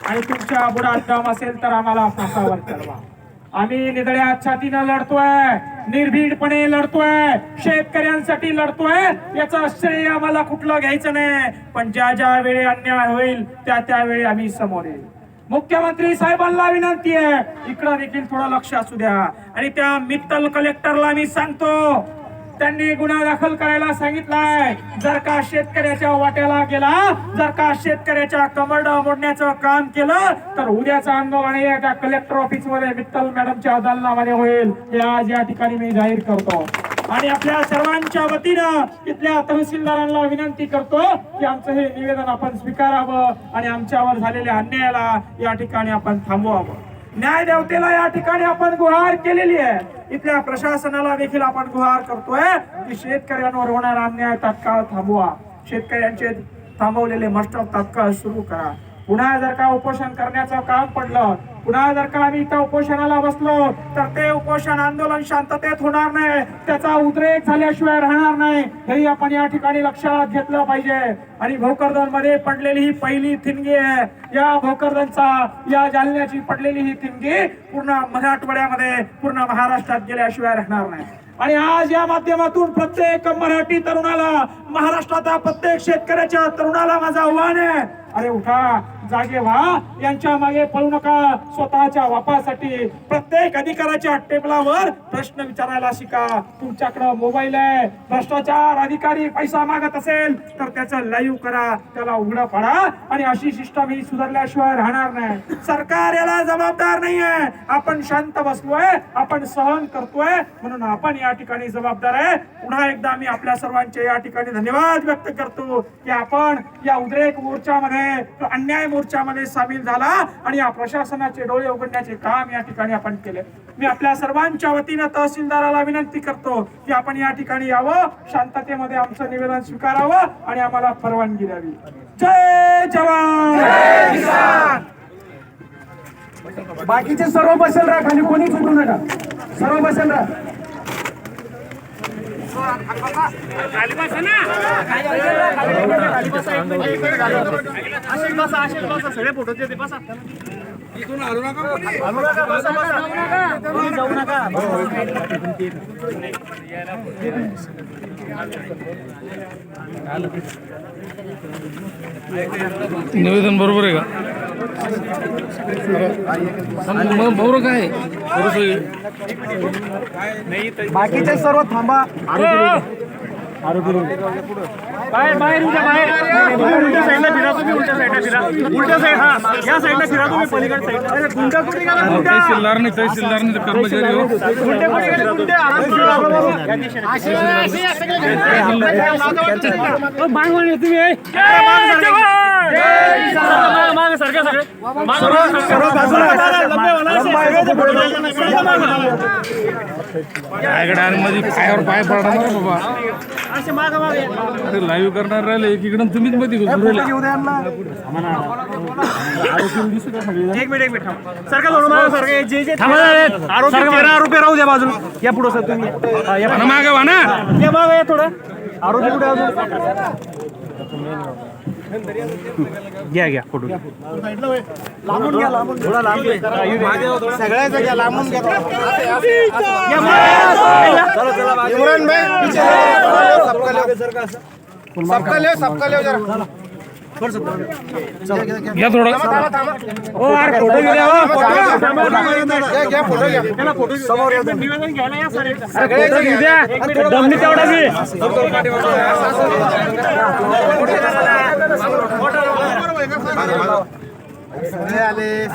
आणि तुमच्या बुडात दम असेल तर आम्हाला फासावर चढवा. आम्ही निधड्या छातीनं लढतोय, निर्भीडपणे लढतोय, शेतकऱ्यांसाठी लढतोय. याचं श्रेय आम्हाला कुठलं घ्यायचं नाही, पण ज्या ज्या वेळी अन्याय होईल त्या त्यावेळी आम्ही समोर येईल. मुख्यमंत्री साहेबांना विनंती आहे, इकडं देखील थोडं लक्ष असू द्या. आणि त्या मित्तल कलेक्टरला मी सांगतो, त्यांनी गुन्हा दाखल करायला सांगितलाय. जर का शेतकऱ्याच्या वाट्याला गेला, जर का शेतकऱ्याच्या कमरड मोडण्याचं काम केलं तर उद्याचं आंदोलन या कलेक्टर ऑफिस मध्ये मित्तल मॅडमच्या दालनामध्ये होईल, हे आज या ठिकाणी मी जाहीर करतो. आणि आपल्या सर्वांच्या वतीनं इथल्या तहसीलदारांना विनंती करतो की आमचं हे निवेदन आपण स्वीकारावं आणि आमच्यावर झालेल्या अन्यायाला या ठिकाणी आपण थांबवावं. न्याय देवतेला या ठिकाणी आपण गुहार केलेली आहे. इथल्या प्रशासनाला देखील आपण गुहार करतोय की शेतकऱ्यांवर होणारा अन्याय तात्काळ थांबवा. शेतकऱ्यांचे थांबवलेले मस्टप तात्काळ सुरू करा. पुन्हा जर का उपोषण करण्याचं काम पडलं, पुन्हा जर का आम्ही इथं उपोषणाला बसलो तर ते उपोषण आंदोलन शांततेत होणार नाही, त्याचा उद्रेक झाल्याशिवाय राहणार नाही, हेही आपण या ठिकाणी लक्षात घेतलं पाहिजे. आणि भोकरदन मध्ये पडलेली ही पहिली थिणगी आहे. या भोकरदनचा, या जालन्याची पडलेली ही थिणगी पूर्ण मराठवाड्यामध्ये, पूर्ण महाराष्ट्रात गेल्याशिवाय राहणार नाही. आणि आज या माध्यमातून प्रत्येक मराठी तरुणाला, महाराष्ट्राच्या प्रत्येक शेतकऱ्याच्या तरुणाला माझं आव्हान आहे, अरे उठा, जागे व्हा, यांच्या मागे पळू नका. स्वतःच्या वापरासाठी प्रत्येक अधिकाऱ्याच्या टेबलावर प्रश्न विचारायला शिका. तुमच्याकडे मोबाईल आहे, भ्रष्टाचार अधिकारी पैसा मागत असेल तर त्याचं लाईव्ह करा, त्याला उघडं पडा. आणि अशी सिस्टम ही सुधारल्याशिवाय राहणार नाही. सरकार याला जबाबदार नाहीये, आपण शांत बसलोय, आपण सहन करतोय, म्हणून आपण या ठिकाणी जबाबदार आहे. पुन्हा एकदा मी आपल्या सर्वांचे या ठिकाणी धन्यवाद व्यक्त करतो की आपण या उद्रेक मोर्चामध्ये, अन्याय मोर्चामध्ये सामील झाला आणि या प्रशासनाचे डोळे उघडण्याचे काम या ठिकाणी आपण केले. मी आपल्या सर्वांच्या वतीनं तहसीलदाराला विनंती करतो की आपण या ठिकाणी यावं, शांततेमध्ये आमचं निवेदन स्वीकारावं आणि आम्हाला परवानगी द्यावी. जय जवान जय किसान. बाकीचे सर्व बसेल राहा, खाली कोणी सुटू नका, सर्व बसेल राहा. निवेदन बरोबर आहे का? बरोबर काय बाकीचे सर्व थांबा. बाहेर उद्या, बाहेर उलट्या साईडला फिरा तुम्ही, उलट्या साईडला फिरा, उलट्या साईड, हा या साईडला फिरा तुम्ही, पलीकडे साईडला. गुंडा कुठे गेला? तहसीलदारने कर्मचारी हो, गुंडे कुठे गेले? गुंडे आराम करू लागलो बाबा. माग सारख्या सगळे मध्ये पायावर पाय पडणार ना बाबा. अरे लाईव्ह करणार राहिले एकीकडे, तुम्हीच मध्ये घुसून राहिले. एक मिनिट सारखं जे जे आरोपी राहू द्या बाजूला. या पुढे सर तुम्ही मागे वा ना, या मागे या थोडं. आरोपी कुठे अजून? घ्या फोटो घ्या. लांबून घ्या, लांबून थोडा लांब सगळ्याच घ्या, लांबून घ्या. इमरान भाई सबका ले जरा. घ्या थोडं. ओ यार फोटो घ्या, फोटो घ्या, त्याला फोटो समोर निवेदन घ्यायला या सर. सगळ्याच घेऊ द्या, दमनी तेवढा घे.